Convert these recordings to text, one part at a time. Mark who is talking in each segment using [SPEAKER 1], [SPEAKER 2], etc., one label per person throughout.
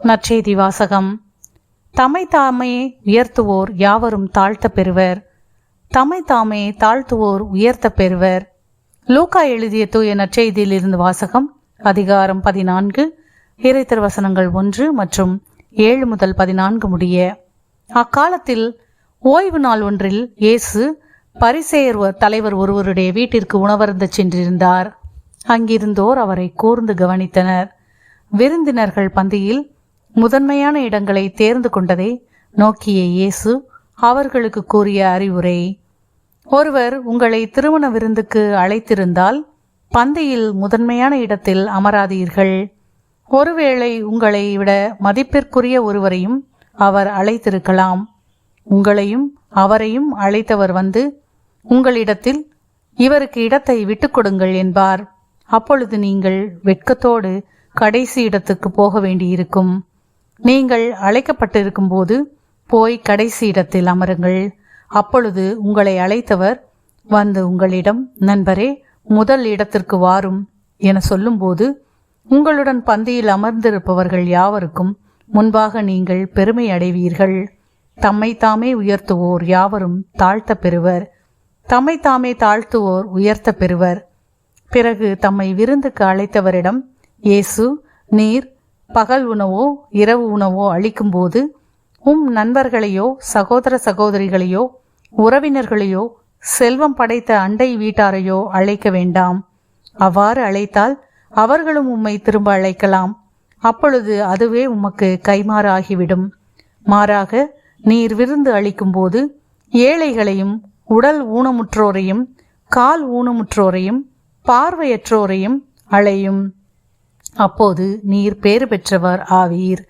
[SPEAKER 1] நற்செய்தி வாசகம். தம்மை தாமே உயர்த்துவோர் யாவரும் தாழ்த்த பெறுவர். தம்மை தாமே தாழ்த்துவோர் உயர்த்த பெறுவர். லூக்கா எழுதிய தூய நற்செய்தியில் இருந்து வாசகம். அதிகாரம் 14, இறைத்திருவசனங்கள் 1 மற்றும் 7 முதல் 14 முடிய. அக்காலத்தில் ஓய்வு நாள் ஒன்றில் இயேசு பரிசேயர் தலைவர் ஒருவருடைய வீட்டிற்கு உணவருந்த சென்றிருந்தார். அங்கிருந்தோர் அவரை கூர்ந்து கவனித்தனர். விருந்தினர்கள் பந்தியில் முதன்மையான இடங்களை தேர்ந்து கொண்டதை நோக்கிய இயேசு அவர்களுக்கு கூறிய அறிவுரை: ஒருவர் உங்களை திருமண விருந்துக்கு அழைத்திருந்தால் பந்தியில் முதன்மையான இடத்தில் அமராதீர்கள். ஒருவேளை உங்களை விட மதிப்பிற்குரிய ஒருவரையும் அவர் அழைத்திருக்கலாம். உங்களையும் அவரையும் அழைத்தவர் வந்து உங்களிடத்தில் இவருக்கு இடத்தை விட்டுக் கொடுங்கள் என்பார். அப்பொழுது நீங்கள் வெட்கத்தோடு கடைசி இடத்துக்கு போக வேண்டியிருக்கும். நீங்கள் அழைக்கப்பட்டிருக்கும் போது போய் கடைசி இடத்தில் அமருங்கள். அப்பொழுது உங்களை அழைத்தவர் வந்து உங்களிடம், நண்பரே, முதல் இடத்திற்கு வாரும் என சொல்லும்போது உங்களுடன் பந்தியில் அமர்ந்திருப்பவர்கள் யாவருக்கும் முன்பாக நீங்கள் பெருமை அடைவீர்கள். தம்மை தாமே உயர்த்துவோர் யாவரும் தாழ்த்த பெறுவர். தம்மை தாமே தாழ்த்துவோர் உயர்த்த பெறுவர். பிறகு தம்மை விருந்துக்கு அழைத்தவரிடம் இயேசு, நீர் பகல் உணவோ இரவு உணவோ அளிக்கும்போது நண்பர்களையோ சகோதர சகோதரிகளையோ உறவினர்களையோ செல்வம் படைத்த அண்டை வீட்டாரையோ அழைக்க வேண்டாம். அவ்வாறு அழைத்தால் அவர்களும் உம்மை திரும்ப அழைக்கலாம். அப்பொழுது அதுவே உமக்கு கைமாறு ஆகிவிடும். மாறாக நீர் விருந்து அளிக்கும்போது ஏழைகளையும் உடல் ஊனமுற்றோரையும் கால் ஊனமுற்றோரையும் பார்வையற்றோரையும் அழையும். அப்போது நீர் பேறு பெற்றவர் ஆவீர்.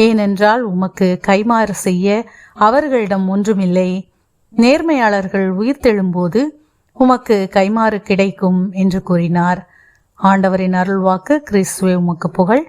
[SPEAKER 1] ஏனென்றால் உமக்கு கைமாறு செய்ய அவர்களிடம் ஒன்றுமில்லை. நேர்மையாளர்கள் உயிர்த்தெழும்போது உமக்கு கைமாறு கிடைக்கும் என்று கூறினார். ஆண்டவரின் அருள்வாக்கு. கிறிஸ்துவே உமக்கு புகழ்.